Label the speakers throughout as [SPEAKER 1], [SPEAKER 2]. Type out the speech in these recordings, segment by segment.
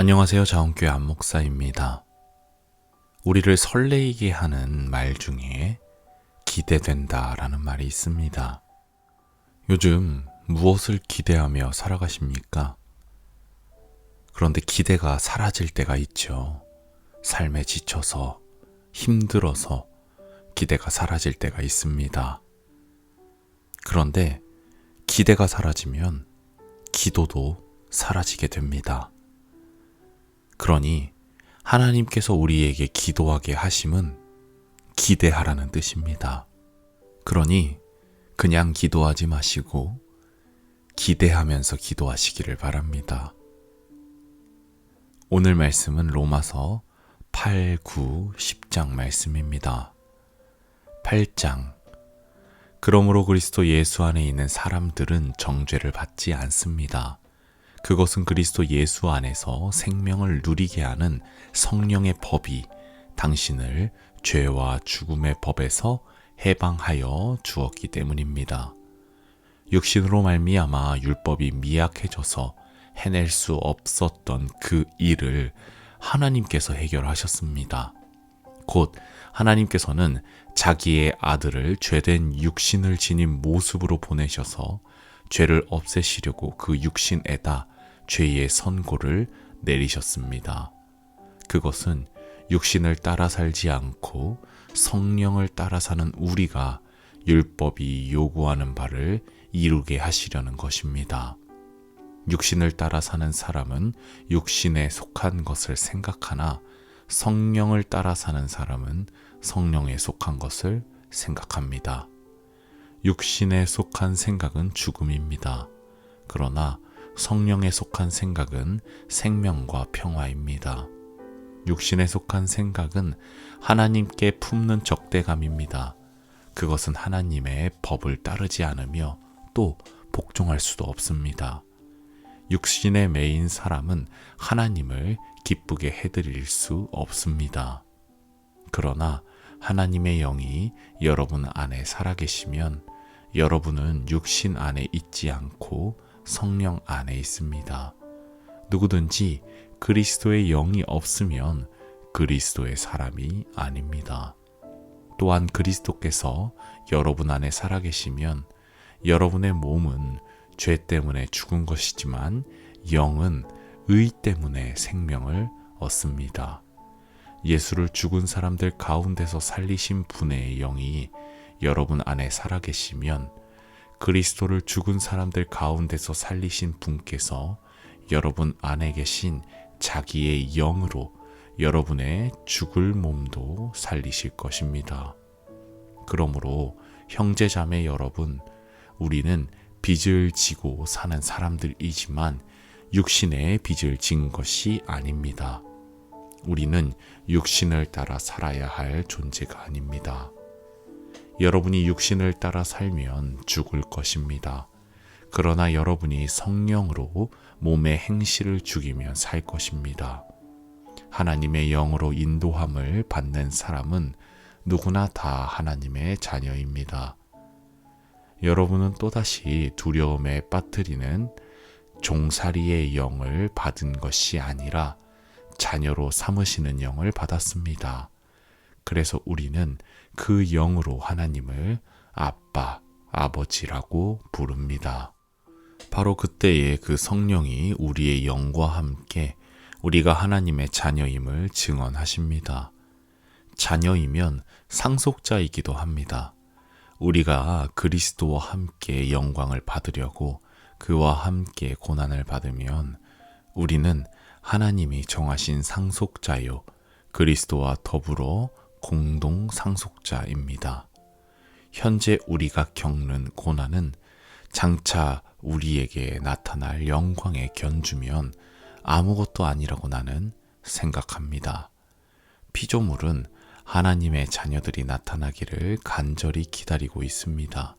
[SPEAKER 1] 안녕하세요. 자원교회 안목사입니다. 우리를 설레이게 하는 말 중에 기대된다 라는 말이 있습니다. 요즘 무엇을 기대하며 살아가십니까? 그런데 기대가 사라질 때가 있죠. 삶에 지쳐서, 힘들어서 기대가 사라질 때가 있습니다. 그런데 기대가 사라지면 기도도 사라지게 됩니다. 그러니 하나님께서 우리에게 기도하게 하심은 기대하라는 뜻입니다. 그러니 그냥 기도하지 마시고 기대하면서 기도하시기를 바랍니다. 오늘 말씀은 로마서 8, 9, 10장 말씀입니다. 8장. 그러므로 그리스도 예수 안에 있는 사람들은 정죄를 받지 않습니다. 그것은 그리스도 예수 안에서 생명을 누리게 하는 성령의 법이 당신을 죄와 죽음의 법에서 해방하여 주었기 때문입니다. 육신으로 말미암아 율법이 미약해져서 해낼 수 없었던 그 일을 하나님께서 해결하셨습니다. 곧 하나님께서는 자기의 아들을 죄된 육신을 지닌 모습으로 보내셔서 죄를 없애시려고 그 육신에다 죄의 선고를 내리셨습니다. 그것은 육신을 따라 살지 않고 성령을 따라 사는 우리가 율법이 요구하는 바를 이루게 하시려는 것입니다. 육신을 따라 사는 사람은 육신에 속한 것을 생각하나 성령을 따라 사는 사람은 성령에 속한 것을 생각합니다. 육신에 속한 생각은 죽음입니다. 그러나 성령에 속한 생각은 생명과 평화입니다. 육신에 속한 생각은 하나님께 품는 적대감입니다. 그것은 하나님의 법을 따르지 않으며 또 복종할 수도 없습니다. 육신에 매인 사람은 하나님을 기쁘게 해드릴 수 없습니다. 그러나 하나님의 영이 여러분 안에 살아계시면 여러분은 육신 안에 있지 않고 성령 안에 있습니다. 누구든지 그리스도의 영이 없으면 그리스도의 사람이 아닙니다. 또한 그리스도께서 여러분 안에 살아계시면 여러분의 몸은 죄 때문에 죽은 것이지만 영은 의 때문에 생명을 얻습니다. 예수를 죽은 사람들 가운데서 살리신 분의 영이 여러분 안에 살아계시면 그리스도를 죽은 사람들 가운데서 살리신 분께서 여러분 안에 계신 자기의 영으로 여러분의 죽을 몸도 살리실 것입니다. 그러므로 형제자매 여러분, 우리는 빚을 지고 사는 사람들이지만 육신의 빚을 진 것이 아닙니다. 우리는 육신을 따라 살아야 할 존재가 아닙니다. 여러분이 육신을 따라 살면 죽을 것입니다. 그러나 여러분이 성령으로 몸의 행실을 죽이면 살 것입니다. 하나님의 영으로 인도함을 받는 사람은 누구나 다 하나님의 자녀입니다. 여러분은 또다시 두려움에 빠뜨리는 종살이의 영을 받은 것이 아니라 자녀로 삼으시는 영을 받았습니다. 그래서 우리는 그 영으로 하나님을 아빠, 아버지라고 부릅니다. 바로 그때에 그 성령이 우리의 영과 함께 우리가 하나님의 자녀임을 증언하십니다. 자녀이면 상속자이기도 합니다. 우리가 그리스도와 함께 영광을 받으려고 그와 함께 고난을 받으면 우리는 하나님이 정하신 상속자요 그리스도와 더불어 공동 상속자입니다. 현재 우리가 겪는 고난은 장차 우리에게 나타날 영광에 견주면 아무것도 아니라고 나는 생각합니다. 피조물은 하나님의 자녀들이 나타나기를 간절히 기다리고 있습니다.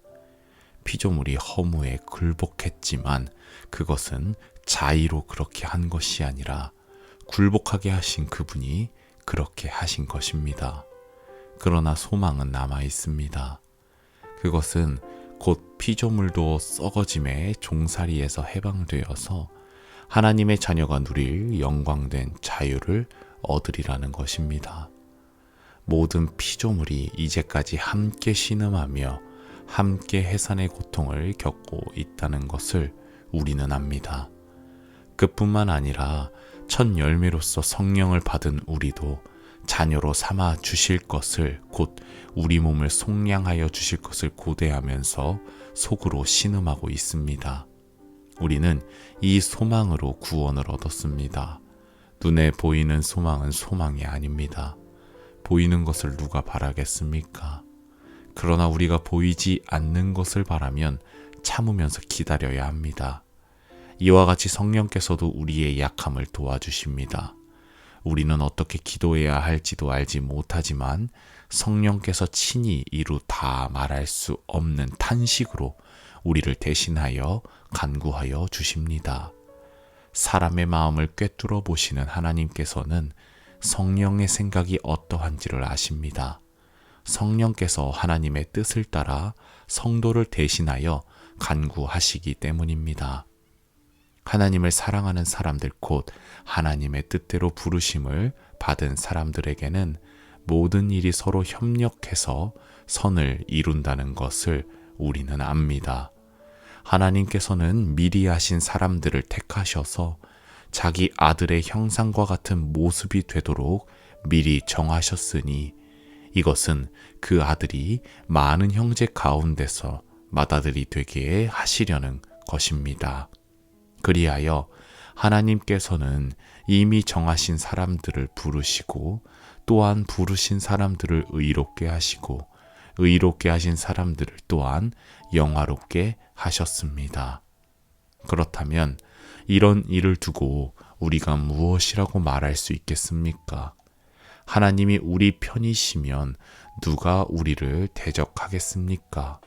[SPEAKER 1] 피조물이 허무에 굴복했지만 그것은 자의로 그렇게 한 것이 아니라 굴복하게 하신 그분이 그렇게 하신 것입니다. 그러나 소망은 남아 있습니다. 그것은 곧 피조물도 썩어짐의 종살이에서 해방되어서 하나님의 자녀가 누릴 영광된 자유를 얻으리라는 것입니다. 모든 피조물이 이제까지 함께 신음하며 함께 해산의 고통을 겪고 있다는 것을 우리는 압니다. 그뿐만 아니라 첫 열매로서 성령을 받은 우리도 자녀로 삼아 주실 것을, 곧 우리 몸을 속량하여 주실 것을 고대하면서 속으로 신음하고 있습니다. 우리는 이 소망으로 구원을 얻었습니다. 눈에 보이는 소망은 소망이 아닙니다. 보이는 것을 누가 바라겠습니까? 그러나 우리가 보이지 않는 것을 바라면 참으면서 기다려야 합니다. 이와 같이 성령께서도 우리의 약함을 도와주십니다. 우리는 어떻게 기도해야 할지도 알지 못하지만 성령께서 친히 이루 다 말할 수 없는 탄식으로 우리를 대신하여 간구하여 주십니다. 사람의 마음을 꿰뚫어 보시는 하나님께서는 성령의 생각이 어떠한지를 아십니다. 성령께서 하나님의 뜻을 따라 성도를 대신하여 간구하시기 때문입니다. 하나님을 사랑하는 사람들, 곧 하나님의 뜻대로 부르심을 받은 사람들에게는 모든 일이 서로 협력해서 선을 이룬다는 것을 우리는 압니다. 하나님께서는 미리 하신 사람들을 택하셔서 자기 아들의 형상과 같은 모습이 되도록 미리 정하셨으니 이것은 그 아들이 많은 형제 가운데서 맏아들이 되게 하시려는 것입니다. 그리하여 하나님께서는 이미 정하신 사람들을 부르시고 또한 부르신 사람들을 의롭게 하시고 의롭게 하신 사람들을 또한 영화롭게 하셨습니다. 그렇다면 이런 일을 두고 우리가 무엇이라고 말할 수 있겠습니까? 하나님이 우리 편이시면 누가 우리를 대적하겠습니까?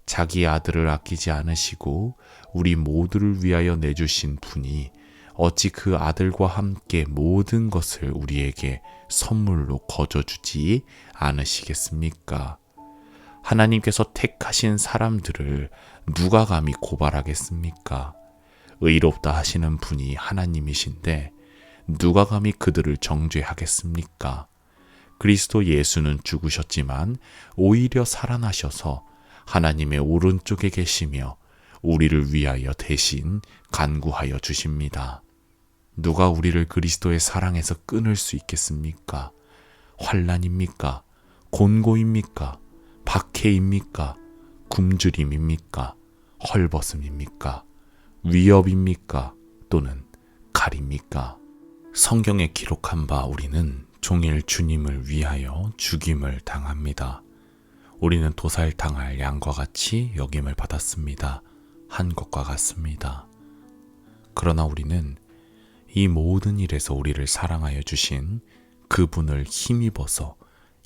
[SPEAKER 1] 자기 아들을 아끼지 않으시고 우리 모두를 위하여 내주신 분이 어찌 그 아들과 함께 모든 것을 우리에게 선물로 거저주지 않으시겠습니까? 하나님께서 택하신 사람들을 누가 감히 고발하겠습니까? 의롭다 하시는 분이 하나님이신데 누가 감히 그들을 정죄하겠습니까? 그리스도 예수는 죽으셨지만 오히려 살아나셔서 하나님의 오른쪽에 계시며 우리를 위하여 대신 간구하여 주십니다. 누가 우리를 그리스도의 사랑에서 끊을 수 있겠습니까? 환난입니까? 곤고입니까? 박해입니까? 굶주림입니까? 헐벗음입니까? 위협입니까? 또는 칼입니까? 성경에 기록한 바 우리는 종일 주님을 위하여 죽임을 당합니다. 우리는 도살당할 양과 같이 여김을 받았습니다. 한 것과 같습니다. 그러나 우리는 이 모든 일에서 우리를 사랑하여 주신 그분을 힘입어서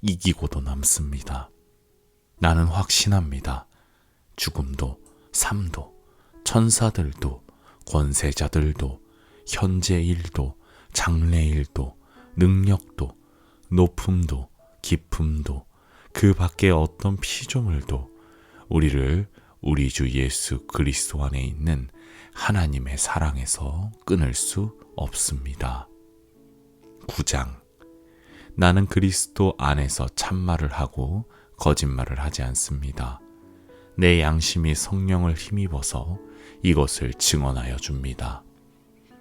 [SPEAKER 1] 이기고도 남습니다. 나는 확신합니다. 죽음도 삶도 천사들도 권세자들도 현재 일도 장래 일도 능력도 높음도 깊음도 그 밖에 어떤 피조물도 우리를 우리 주 예수 그리스도 안에 있는 하나님의 사랑에서 끊을 수 없습니다. 9장. 나는 그리스도 안에서 참말을 하고 거짓말을 하지 않습니다. 내 양심이 성령을 힘입어서 이것을 증언하여 줍니다.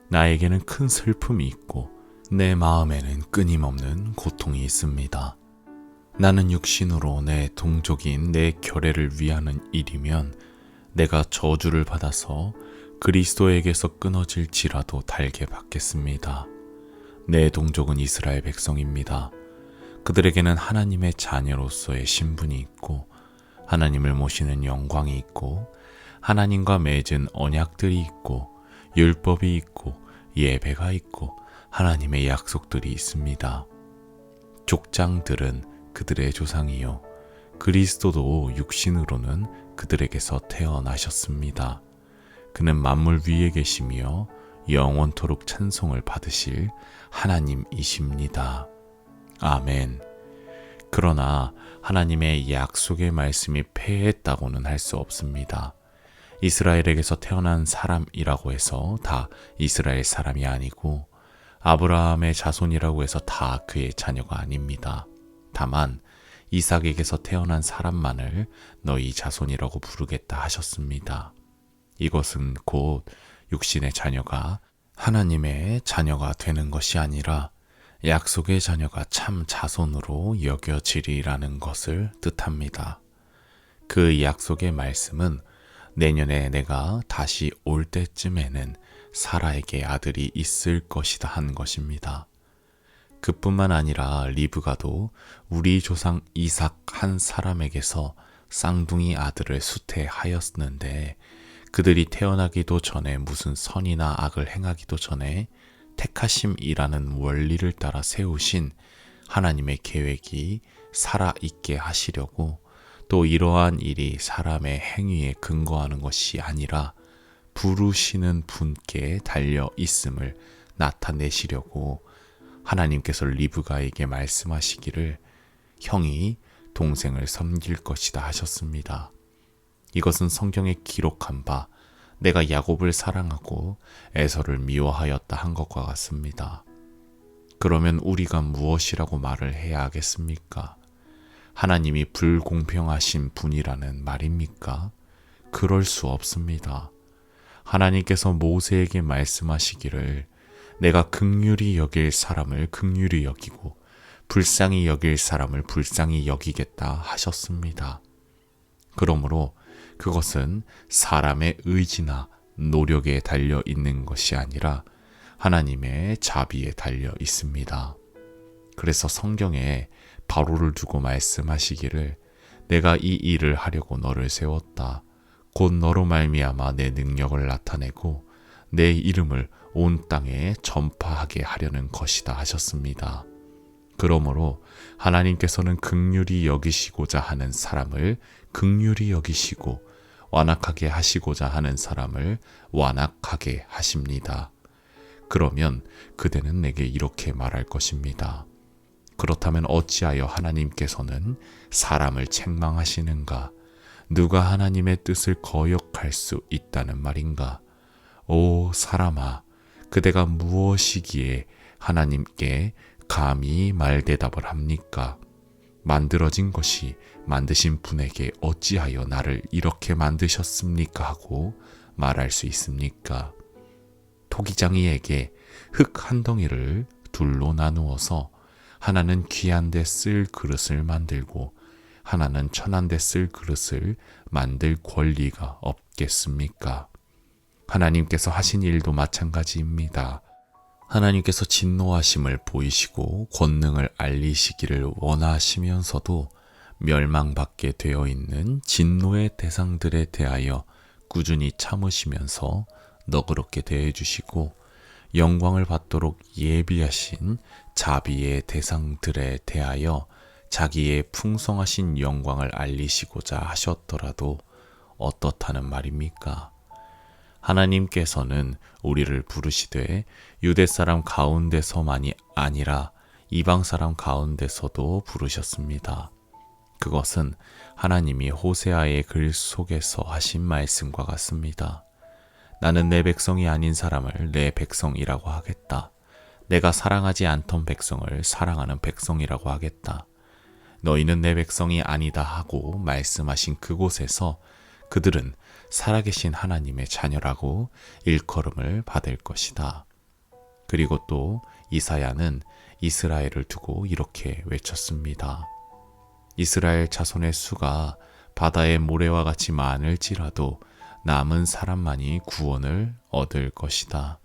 [SPEAKER 1] 나에게는 큰 슬픔이 있고 내 마음에는 끊임없는 고통이 있습니다. 나는 육신으로 내 동족인 내 결례를 위하는 일이면 내가 저주를 받아서 그리스도에게서 끊어질지라도 달게 받겠습니다. 내 동족은 이스라엘 백성입니다. 그들에게는 하나님의 자녀로서의 신분이 있고 하나님을 모시는 영광이 있고 하나님과 맺은 언약들이 있고 율법이 있고 예배가 있고 하나님의 약속들이 있습니다. 족장들은 그들의 조상이요 그리스도도 육신으로는 그들에게서 태어나셨습니다. 그는 만물 위에 계시며 영원토록 찬송을 받으실 하나님이십니다. 아멘. 그러나 하나님의 약속의 말씀이 패했다고는 할 수 없습니다. 이스라엘에게서 태어난 사람이라고 해서 다 이스라엘 사람이 아니고 아브라함의 자손이라고 해서 다 그의 자녀가 아닙니다. 다만 이삭에게서 태어난 사람만을 너희 자손이라고 부르겠다 하셨습니다. 이것은 곧 육신의 자녀가 하나님의 자녀가 되는 것이 아니라 약속의 자녀가 참 자손으로 여겨지리라는 것을 뜻합니다. 그 약속의 말씀은 내년에 내가 다시 올 때쯤에는 사라에게 아들이 있을 것이다 한 것입니다. 그뿐만 아니라 리브가도 우리 조상 이삭 한 사람에게서 쌍둥이 아들을 수태하였는데 그들이 태어나기도 전에 무슨 선이나 악을 행하기도 전에 택하심이라는 원리를 따라 세우신 하나님의 계획이 살아있게 하시려고 또 이러한 일이 사람의 행위에 근거하는 것이 아니라 부르시는 분께 달려 있음을 나타내시려고 하나님께서 리브가에게 말씀하시기를 형이 동생을 섬길 것이다 하셨습니다. 이것은 성경에 기록한 바 내가 야곱을 사랑하고 에서를 미워하였다 한 것과 같습니다. 그러면 우리가 무엇이라고 말을 해야 하겠습니까? 하나님이 불공평하신 분이라는 말입니까? 그럴 수 없습니다. 하나님께서 모세에게 말씀하시기를 내가 긍휼히 여길 사람을 긍휼히 여기고 불쌍히 여길 사람을 불쌍히 여기겠다 하셨습니다. 그러므로 그것은 사람의 의지나 노력에 달려 있는 것이 아니라 하나님의 자비에 달려 있습니다. 그래서 성경에 바로를 두고 말씀하시기를 내가 이 일을 하려고 너를 세웠다. 곧 너로 말미암아 내 능력을 나타내고 내 이름을 온 땅에 전파하게 하려는 것이다 하셨습니다. 그러므로 하나님께서는 긍휼히 여기시고자 하는 사람을 긍휼히 여기시고 완악하게 하시고자 하는 사람을 완악하게 하십니다. 그러면 그대는 내게 이렇게 말할 것입니다. 그렇다면 어찌하여 하나님께서는 사람을 책망하시는가? 누가 하나님의 뜻을 거역할 수 있다는 말인가? 오 사람아, 그대가 무엇이기에 하나님께 감히 말대답을 합니까? 만들어진 것이 만드신 분에게 어찌하여 나를 이렇게 만드셨습니까? 하고 말할 수 있습니까? 토기장이에게 흙 한 덩이를 둘로 나누어서 하나는 귀한 데 쓸 그릇을 만들고 하나는 천한 데 쓸 그릇을 만들 권리가 없겠습니까? 하나님께서 하신 일도 마찬가지입니다. 하나님께서 진노하심을 보이시고 권능을 알리시기를 원하시면서도 멸망받게 되어 있는 진노의 대상들에 대하여 꾸준히 참으시면서 너그럽게 대해주시고 영광을 받도록 예비하신 자비의 대상들에 대하여 자기의 풍성하신 영광을 알리시고자 하셨더라도 어떻다는 말입니까? 하나님께서는 우리를 부르시되 유대 사람 가운데서만이 아니라 이방 사람 가운데서도 부르셨습니다. 그것은 하나님이 호세아의 글 속에서 하신 말씀과 같습니다. 나는 내 백성이 아닌 사람을 내 백성이라고 하겠다. 내가 사랑하지 않던 백성을 사랑하는 백성이라고 하겠다. 너희는 내 백성이 아니다 하고 말씀하신 그곳에서 그들은 살아계신 하나님의 자녀라고 일컬음을 받을 것이다. 그리고 또 이사야는 이스라엘을 두고 이렇게 외쳤습니다. 이스라엘 자손의 수가 바다의 모래와 같이 많을지라도 남은 사람만이 구원을 얻을 것이다.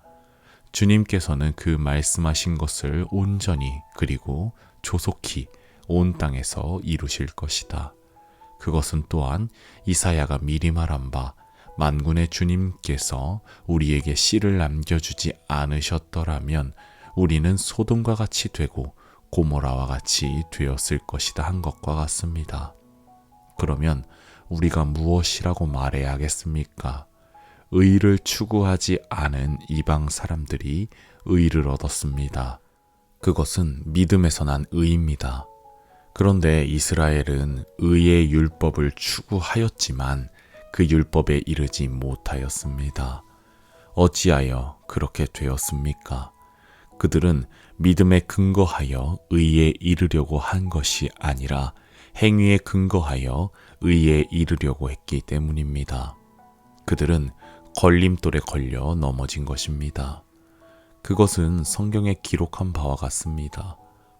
[SPEAKER 1] 주님께서는 그 말씀하신 것을 온전히 그리고 조속히 온 땅에서 이루실 것이다. 그것은 또한 이사야가 미리 말한 바 만군의 주님께서 우리에게 씨를 남겨주지 않으셨더라면 우리는 소돔과 같이 되고 고모라와 같이 되었을 것이다 한 것과 같습니다. 그러면 우리가 무엇이라고 말해야 하겠습니까? 의를 추구하지 않은 이방 사람들이 의를 얻었습니다. 그것은 믿음에서 난 의입니다. 그런데 이스라엘은 의의 율법을 추구하였지만 그 율법에 이르지 못하였습니다. 어찌하여 그렇게 되었습니까? 그들은 믿음에 근거하여 의에 이르려고 한 것이 아니라 행위에 근거하여 의에 이르려고 했기 때문입니다. 그들은 걸림돌에 걸려 넘어진 것입니다. 그것은 성경에 기록한 바와 같습니다.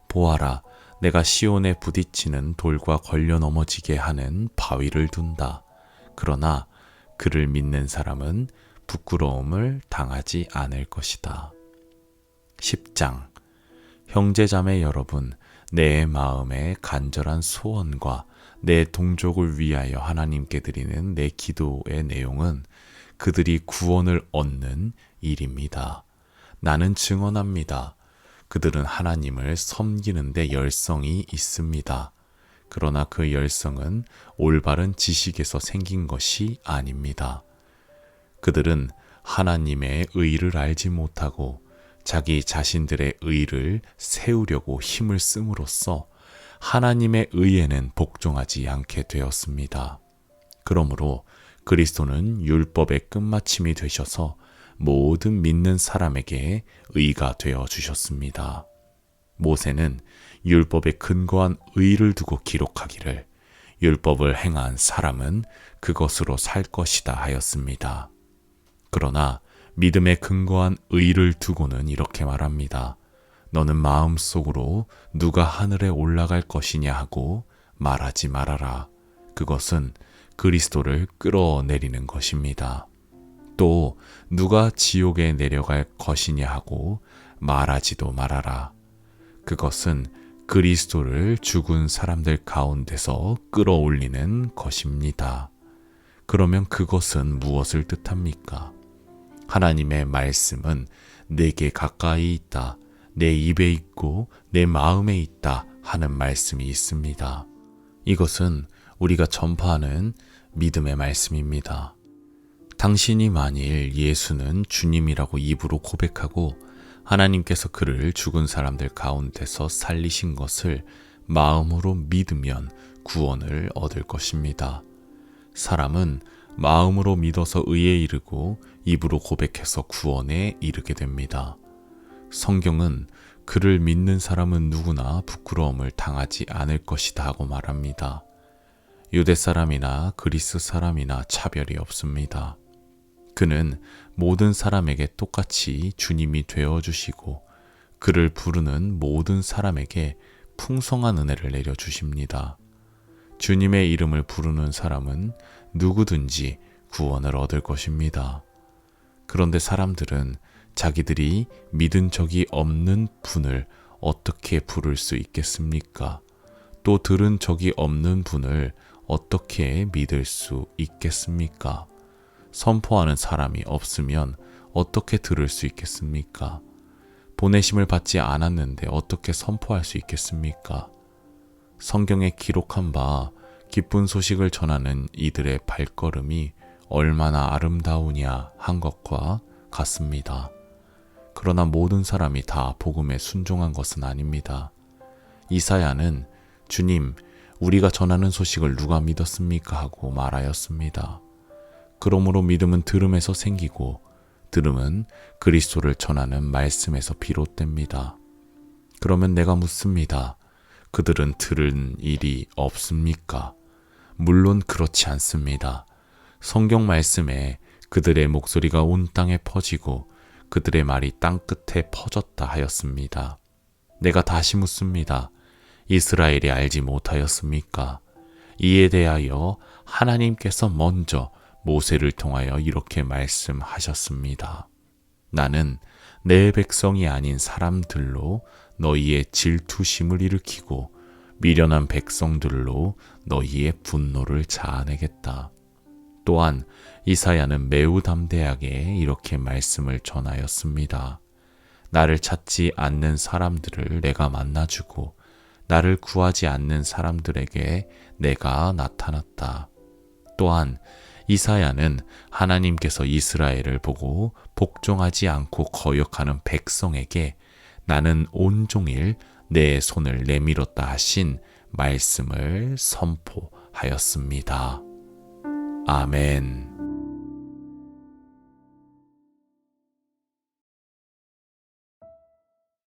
[SPEAKER 1] 보아라, 내가 시온에 부딪히는 돌과 걸려 넘어지게 하는 바위를 둔다. 그러나 그를 믿는 사람은 부끄러움을 당하지 않을 것이다. 10장. 형제자매 여러분, 내 마음의 간절한 소원과 내 동족을 위하여 하나님께 드리는 내 기도의 내용은 그들이 구원을 얻는 일입니다. 나는 증언합니다. 그들은 하나님을 섬기는 데 열성이 있습니다. 그러나 그 열성은 올바른 지식에서 생긴 것이 아닙니다. 그들은 하나님의 의를 알지 못하고 자기 자신들의 의를 세우려고 힘을 씀으로써 하나님의 의에는 복종하지 않게 되었습니다. 그러므로 그리스도는 율법의 끝마침이 되셔서 모든 믿는 사람에게 의가 되어 주셨습니다. 모세는 율법에 근거한 의를 두고 기록하기를 율법을 행한 사람은 그것으로 살 것이다 하였습니다. 그러나 믿음에 근거한 의를 두고는 이렇게 말합니다. 너는 마음속으로 누가 하늘에 올라갈 것이냐 하고 말하지 말아라. 그것은 그리스도를 끌어내리는 것입니다. 또 누가 지옥에 내려갈 것이냐 하고 말하지도 말아라. 그것은 그리스도를 죽은 사람들 가운데서 끌어올리는 것입니다. 그러면 그것은 무엇을 뜻합니까? 하나님의 말씀은 내게 가까이 있다, 내 입에 있고 내 마음에 있다 하는 말씀이 있습니다. 이것은 우리가 전파하는 믿음의 말씀입니다. 당신이 만일 예수는 주님이라고 입으로 고백하고 하나님께서 그를 죽은 사람들 가운데서 살리신 것을 마음으로 믿으면 구원을 얻을 것입니다. 사람은 마음으로 믿어서 의에 이르고 입으로 고백해서 구원에 이르게 됩니다. 성경은 그를 믿는 사람은 누구나 부끄러움을 당하지 않을 것이다 하고 말합니다. 유대 사람이나 그리스 사람이나 차별이 없습니다. 그는 모든 사람에게 똑같이 주님이 되어주시고 그를 부르는 모든 사람에게 풍성한 은혜를 내려주십니다. 주님의 이름을 부르는 사람은 누구든지 구원을 얻을 것입니다. 그런데 사람들은 자기들이 믿은 적이 없는 분을 어떻게 부를 수 있겠습니까? 또 들은 적이 없는 분을 어떻게 믿을 수 있겠습니까? 선포하는 사람이 없으면 어떻게 들을 수 있겠습니까? 보내심을 받지 않았는데 어떻게 선포할 수 있겠습니까? 성경에 기록한 바 기쁜 소식을 전하는 이들의 발걸음이 얼마나 아름다우냐 한 것과 같습니다. 그러나 모든 사람이 다 복음에 순종한 것은 아닙니다. 이사야는 주님, 우리가 전하는 소식을 누가 믿었습니까? 하고 말하였습니다. 그러므로 믿음은 들음에서 생기고 들음은 그리스도를 전하는 말씀에서 비롯됩니다. 그러면 내가 묻습니다. 그들은 들은 일이 없습니까? 물론 그렇지 않습니다. 성경 말씀에 그들의 목소리가 온 땅에 퍼지고 그들의 말이 땅끝에 퍼졌다 하였습니다. 내가 다시 묻습니다. 이스라엘이 알지 못하였습니까? 이에 대하여 하나님께서 먼저 모세를 통하여 이렇게 말씀하셨습니다. 나는 내 백성이 아닌 사람들로 너희의 질투심을 일으키고 미련한 백성들로 너희의 분노를 자아내겠다. 또한 이사야는 매우 담대하게 이렇게 말씀을 전하였습니다. 나를 찾지 않는 사람들을 내가 만나주고 나를 구하지 않는 사람들에게 내가 나타났다. 또한 이사야는 하나님께서 이스라엘을 보고 복종하지 않고 거역하는 백성에게 나는 온종일 내 손을 내밀었다 하신 말씀을 선포하였습니다. 아멘.